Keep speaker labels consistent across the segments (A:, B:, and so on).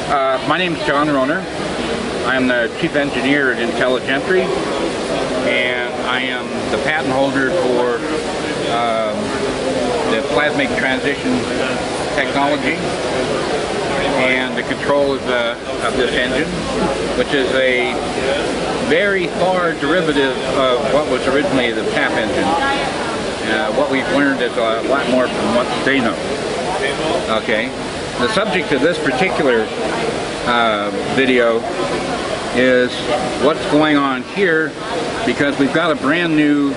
A: My name is John Rohner. I'm the Chief Engineer at Intelligentry, and I am the patent holder for the PlasmERG transition technology and the control of this engine, which is a very far derivative of what was originally the tap engine. What we've learned is a lot more from what they know. Okay, the subject of this particular video is what's going on here, because we've got a brand new,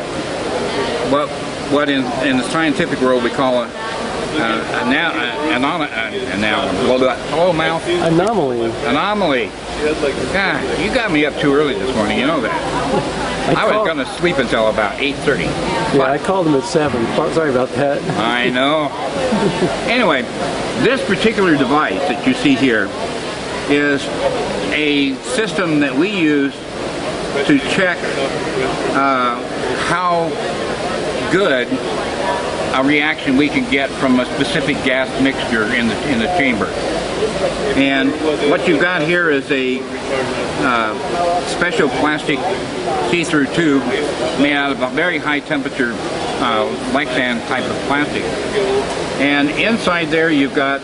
A: what in the scientific world we call anomaly. God, you got me up too early this morning, you know that. I was going to sleep until about 8:30.
B: Yeah, I called him at 7. Sorry about that.
A: I know. Anyway, this particular device that you see here is a system that we use to check how good a reaction we can get from a specific gas mixture in the chamber. And what you've got here is a special plastic see-through tube made out of a very high temperature Lexan type of plastic. And inside there you've got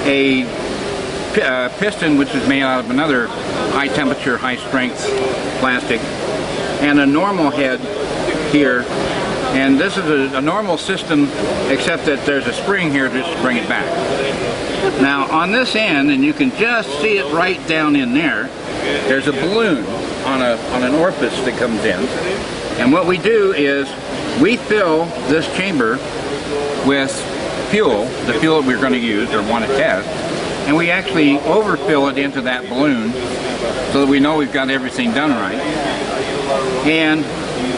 A: a piston which is made out of another high temperature, high strength plastic, and a normal head here. And this is a normal system, except that there's a spring here just to bring it back. Now on this end, and you can just see it right down in there, there's a balloon on an orifice that comes in. And what we do is we fill this chamber with fuel, the fuel we're going to use or want to test, and we actually overfill it into that balloon so that we know we've got everything done right. And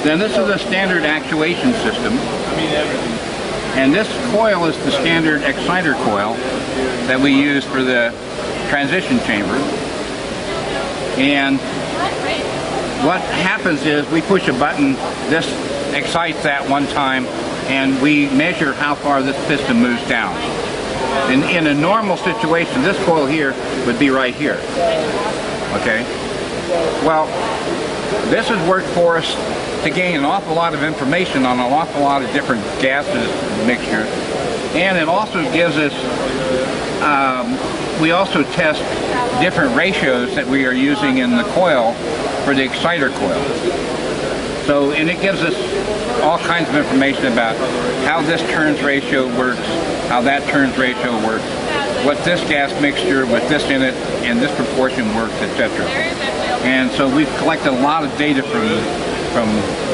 A: then this is a standard actuation system, and this coil is the standard exciter coil that we use for the transition chamber. And what happens is we push a button, this excites that one time, and we measure how far this piston moves down. In a normal situation, this coil here would be right here. Okay? Well, this has worked for us to gain an awful lot of information on an awful lot of different gases mixtures, and it also gives us, we also test different ratios that we are using in the coil for the exciter coil. So, and it gives us all kinds of information about how this turns ratio works, how that turns ratio works, what this gas mixture with this in it and this proportion works, etc. And so we've collected a lot of data from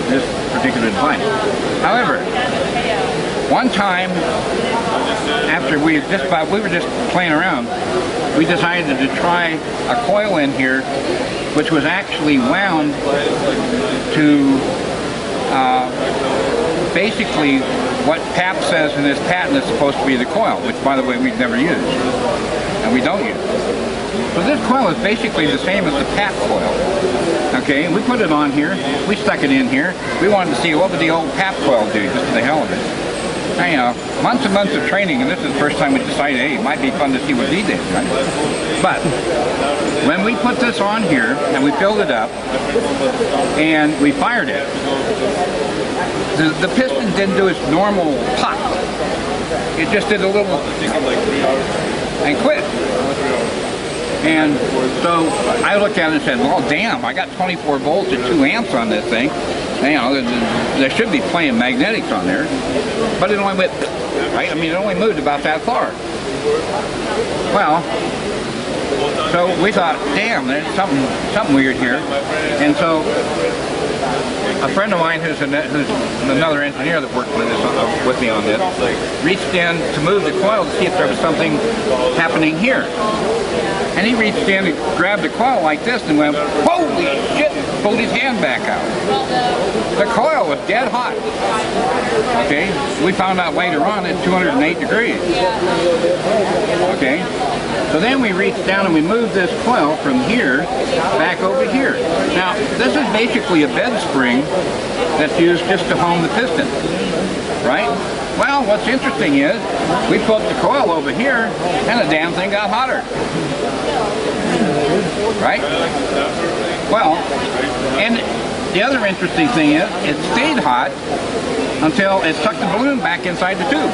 A: this particular device. However, one time after we were just playing around, we decided to try a coil in here which was actually wound to basically what PAP says in this patent is supposed to be the coil, which by the way we've never used and we don't use. So this coil is basically the same as the PAP coil. Okay, we put it on here, we stuck it in here, we wanted to see what would the old PAP coil do, just for the hell of it. Now, you know, months and months of training, and this is the first time we decided, hey, it might be fun to see what these did, right? But when we put this on here, and we filled it up, and we fired it, the piston didn't do its normal pop. It just did a little and quit. And so I looked at it and said, well, damn, I got 24 volts at 2 amps on this thing. You know, there should be plenty magnetics on there. But it only went, right? I mean, it only moved about that far. Well, so we thought, damn, there's something weird here. And so a friend of mine who's another engineer that worked with me on this reached in to move the coil to see if there was something happening here. And he reached in and grabbed the coil like this and went, holy shit, pulled his hand back out. The coil was dead hot. Okay, we found out later on at 208 degrees. Okay, so then we reached down and we moved this coil from here back over here. Now, this is basically a bed spring that's used just to home the piston, right? Well, what's interesting is we put the coil over here and the damn thing got hotter. right? Well, and the other interesting thing is it stayed hot until it sucked the balloon back inside the tube,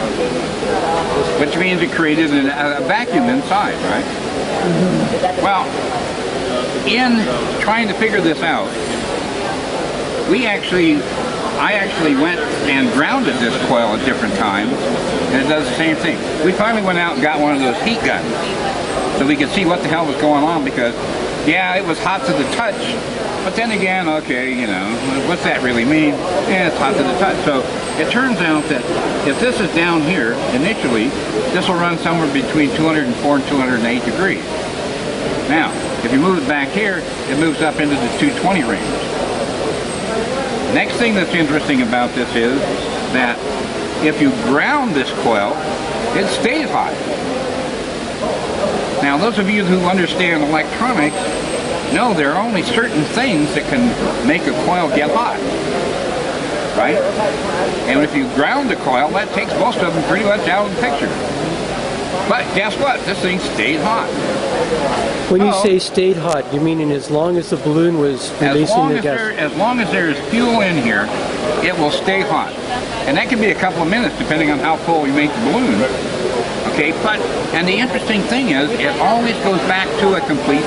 A: which means it created a vacuum inside, right? Well, in trying to figure this out, I actually went and grounded this coil at different times, and it does the same thing. We finally went out and got one of those heat guns so we could see what the hell was going on, because yeah, it was hot to the touch, but then again, okay, you know, what's that really mean? Yeah, it's hot to the touch. So it turns out that if this is down here initially, this will run somewhere between 204 and 208 degrees. Now, if you move it back here, it moves up into the 220 range. Next thing that's interesting about this is that if you ground this coil, it stays hot. Now, those of you who understand electronics know there are only certain things that can make a coil get hot, right? And if you ground the coil, that takes most of them pretty much out of the picture. But guess what? This thing stayed hot.
B: When you say stayed hot, you mean as long as the balloon was releasing the gas?
A: As long as there is fuel in here, it will stay hot. And that can be a couple of minutes depending on how full you make the balloon. Okay, and the interesting thing is, it always goes back to a complete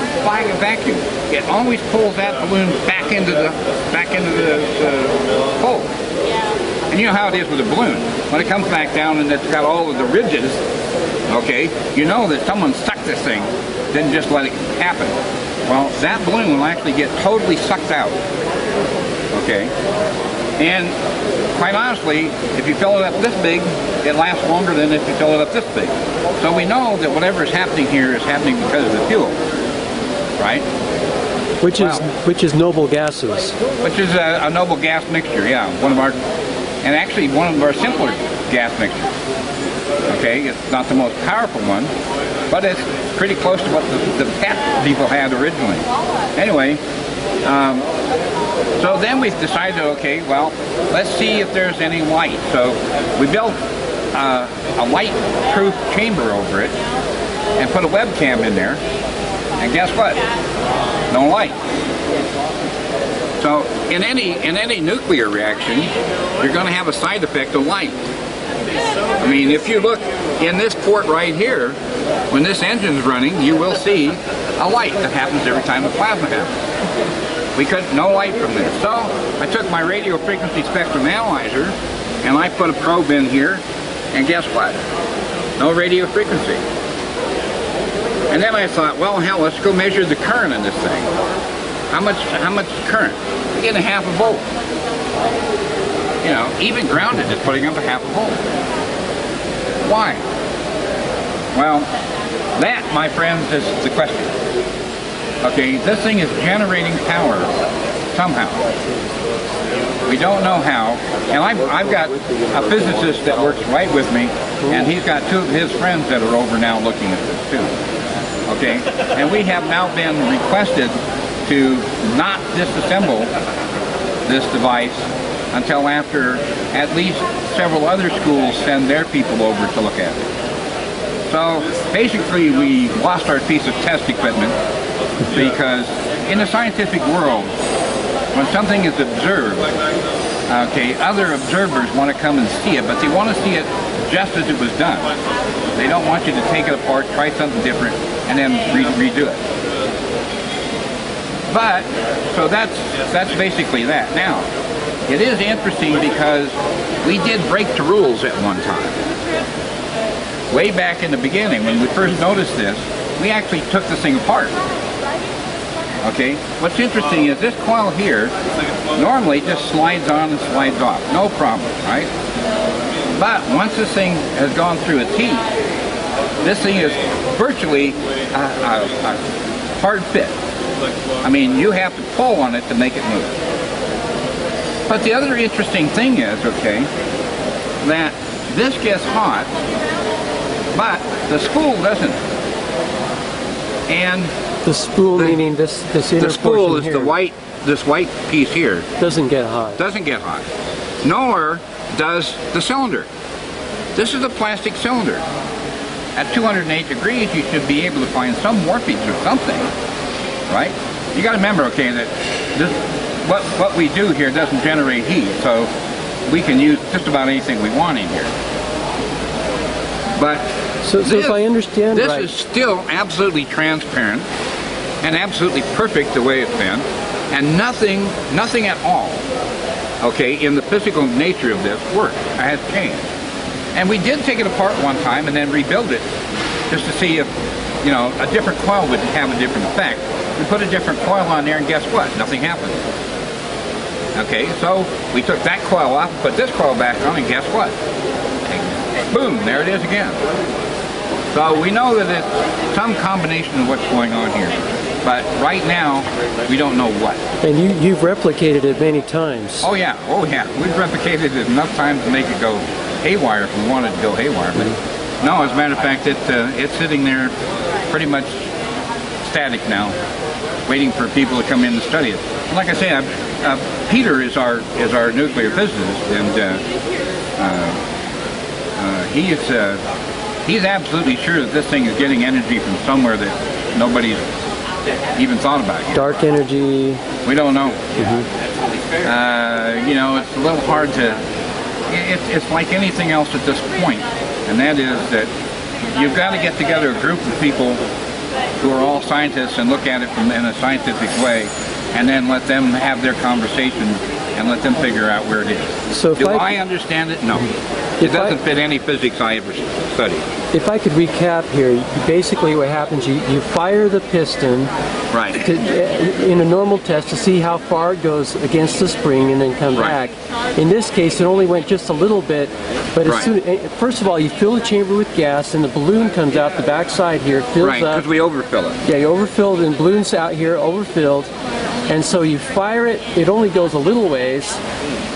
A: vacuum. It always pulls that balloon back into the hole. And you know how it is with a balloon. When it comes back down and it's got all of the ridges, okay, you know that someone stuck this thing, didn't just let it happen. Well, that balloon will actually get totally sucked out. Okay? And quite honestly, if you fill it up this big, it lasts longer than if you fill it up this big. So we know that whatever is happening here is happening because of the fuel, right?
B: Which is noble gases.
A: Which is a noble gas mixture, yeah. One of our simpler gas mixtures. Okay, it's not the most powerful one, but it's pretty close to what the PET people had originally. Anyway, so then we decided, okay, well, let's see if there's any light. So we built a light-proof chamber over it and put a webcam in there, and guess what? No light. So in any nuclear reaction, you're going to have a side effect of light. I mean, if you look in this port right here, when this engine's running, you will see a light that happens every time the plasma happens. We couldn't, no light from this. So I took my radio frequency spectrum analyzer and I put a probe in here, and guess what? No radio frequency. And then I thought, well, hell, let's go measure the current in this thing. How much current? We're getting a half a volt. You know, even grounded is putting up a half a volt. Why? Well, that, my friends, is the question. Okay, this thing is generating power somehow. We don't know how. And I've got a physicist that works right with me, and he's got two of his friends that are over now looking at this too. Okay, and we have now been requested to not disassemble this device until after at least several other schools send their people over to look at it. So basically we lost our piece of test equipment because in the scientific world, when something is observed, okay, other observers want to come and see it, but they want to see it just as it was done. They don't want you to take it apart, try something different, and then redo it. But, so that's basically that. Now, it is interesting because we did break the rules at one time. Way back in the beginning, when we first noticed this, we actually took this thing apart. Okay, what's interesting is this coil here normally just slides on and slides off, no problem, right? But once this thing has gone through its heat, this thing is virtually a hard fit. I mean, you have to pull on it to make it move. But the other interesting thing is, okay, that this gets hot, but the spool doesn't. And
B: the spool, meaning this inner
A: the spool
B: portion
A: is
B: here,
A: this white piece here.
B: Doesn't get hot.
A: Doesn't get hot. Nor does the cylinder. This is a plastic cylinder. At 208 degrees, you should be able to find some warpage or something. right? You got to remember, okay, that this, what we do here doesn't generate heat, so we can use just about anything we want in here. But
B: so if I understand
A: this
B: right,
A: is still absolutely transparent and absolutely perfect the way it's been, and nothing at all, okay, in the physical nature of this work has changed. And we did take it apart one time and then rebuild it just to see if, you know, a different coil would have a different effect. We put a different coil on there and guess what? Nothing happened. Okay, so we took that coil off, put this coil back on, and guess what? Boom, there it is again. So we know that it's some combination of what's going on here. But right now, we don't know what.
B: And you've replicated it many times.
A: Oh yeah. We've replicated it enough times to make it go haywire if we wanted to go haywire. But no, as a matter of fact, it's sitting there pretty much static now, waiting for people to come in and study it. And like I say, Peter is our nuclear physicist, and he's absolutely sure that this thing is getting energy from somewhere that nobody's even thought about yet.
B: Dark energy.
A: We don't know. You know, it's a little hard to. It's like anything else at this point, and that is that you've got to get together a group of people who are all scientists and look at it in a scientific way, and then let them have their conversation and let them figure out where it is.
B: So
A: do I understand it? No. It doesn't fit any physics I ever studied.
B: If I could recap here, basically what happens, you fire the piston
A: right.
B: In a normal test to see how far it goes against the spring and then come back. In this case, it only went just a little bit, but as soon, first of all, you fill the chamber with gas and the balloon comes out the back side here, fills up.
A: Right, because we overfill it.
B: Yeah, you overfill it and balloon's out here, overfilled. And so you fire it, it only goes a little ways,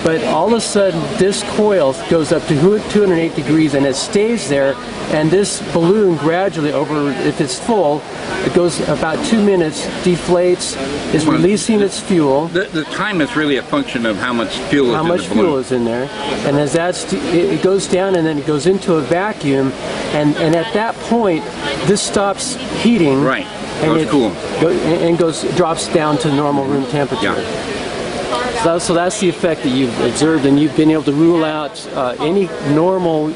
B: but all of a sudden this coil goes up to 208 degrees and it stays there, and this balloon gradually if it's full, it goes about 2 minutes, deflates, is releasing its fuel.
A: The time is really a function of how much fuel is in the balloon. How much fuel
B: is in there. And as it goes down and then it goes into a vacuum, and at that point this stops heating.
A: Right.
B: And
A: cool.
B: Drops down to normal room temperature.
A: Yeah.
B: So that's the effect that you've observed, and you've been able to rule out any normal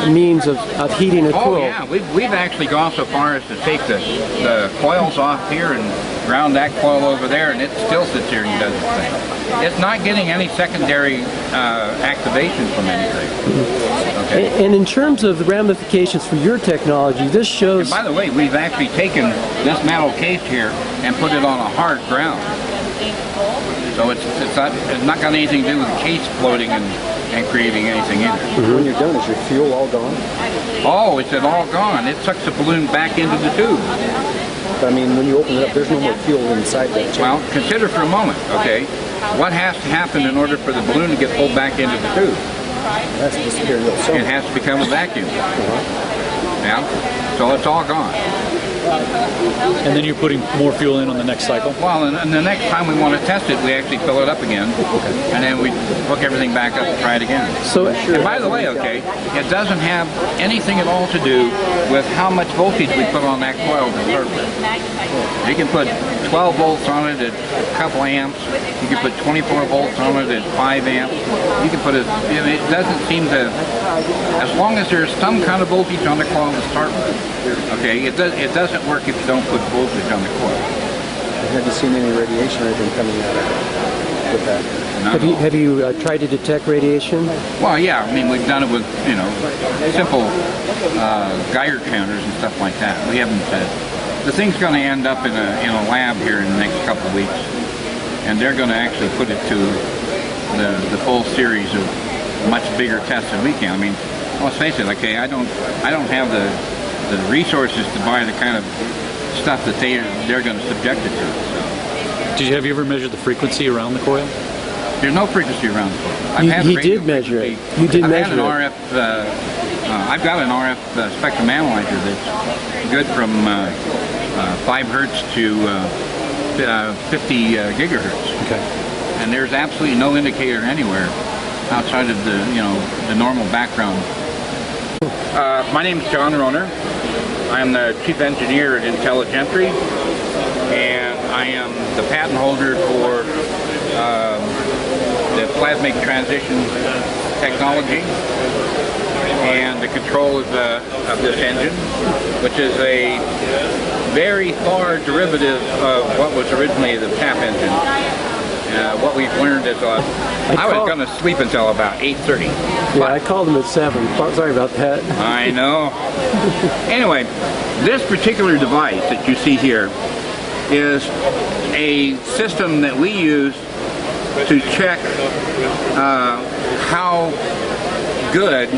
B: means of heating a coil.
A: Oh yeah, we've actually gone so far as to take the coils off here and ground that coil over there, and it still sits here and does its thing. It's not getting any secondary activation from anything. Okay.
B: And in terms of the ramifications for your technology, this shows...
A: And by the way, we've actually taken this metal case here and put it on a hard ground. So it's not got anything to do with the case floating and creating anything in it.
C: When you're done, is your fuel all gone?
A: Oh, it's all gone. It sucks the balloon back into the tube.
C: But I mean, when you open it up, there's no more fuel inside that chamber.
A: Well, consider for a moment, okay, what has to happen in order for the balloon to get pulled back into the tube?
C: It has to disappear.
A: It has to become a vacuum. Yeah, so it's all gone.
D: And then you're putting more fuel in on the next cycle?
A: Well, and the next time we want to test it, we actually fill it up again, and then we hook everything back up and try it again.
B: So,
A: and by the way, okay, it doesn't have anything at all to do with how much voltage we put on that coil to start with. You can put 12 volts on it at a couple amps. You can put 24 volts on it at 5 amps. You can put it doesn't seem to, as long as there's some kind of voltage on the coil to start with, okay, it doesn't work if you don't put voltage on the coil.
C: Have you seen any radiation or anything coming out of it with that?
B: Have you tried to detect radiation?
A: Well, yeah. I mean, we've done it with simple Geiger counters and stuff like that. We haven't. The thing's going to end up in a lab here in the next couple of weeks, and they're going to actually put it to the full series of much bigger tests than we can. I mean, let's face it. Okay, I don't have the resources to buy the kind of stuff that they're going to subject it to. So.
D: Have you ever measured the frequency around the coil?
A: There's no frequency around the coil.
B: He did measure it. You did measure it.
A: I've got an RF spectrum analyzer that's good from 5 hertz to 50 gigahertz.
D: Okay.
A: And there's absolutely no indicator anywhere outside of the normal background. My name is John Rohner. I'm the chief engineer at Intelligentry. and I am the patent holder for the plasmic transition technology and the control of this engine, which is a very far derivative of what was originally the tap engine. What we've learned is I was going to sleep until about 8:30.
B: Yeah, I called them at 7. Sorry about that.
A: I know. Anyway, this particular device that you see here is a system that we use to check how good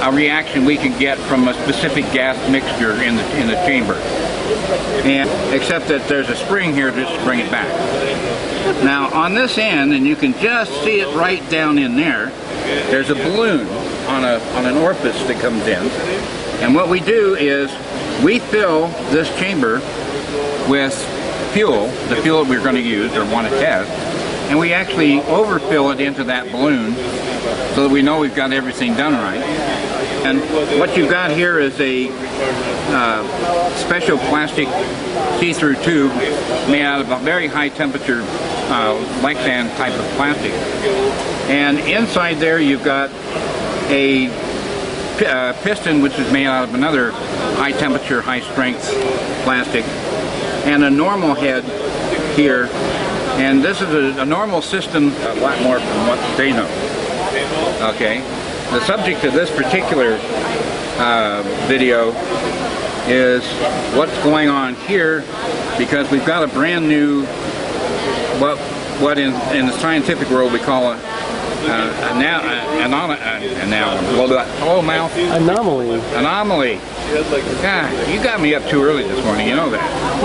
A: a reaction we can get from a specific gas mixture in the chamber. And except that there's a spring here just to bring it back. Now on this end, and you can just see it right down in there, there's a balloon on an orifice that comes in. And what we do is we fill this chamber with fuel, the fuel that we're going to use or want to test, and we actually overfill it into that balloon so that we know we've got everything done right. And what you've got here is a special plastic see-through tube made out of a very high temperature Lexan type of plastic. And inside there you've got a piston which is made out of another high temperature, high strength plastic, and a normal head here. And this is a normal system, a lot more from what they know. Okay, the subject of this particular video is what's going on here, because we've got a brand new, what in the scientific world we call anomaly. God, you got me up too early this morning, you know that.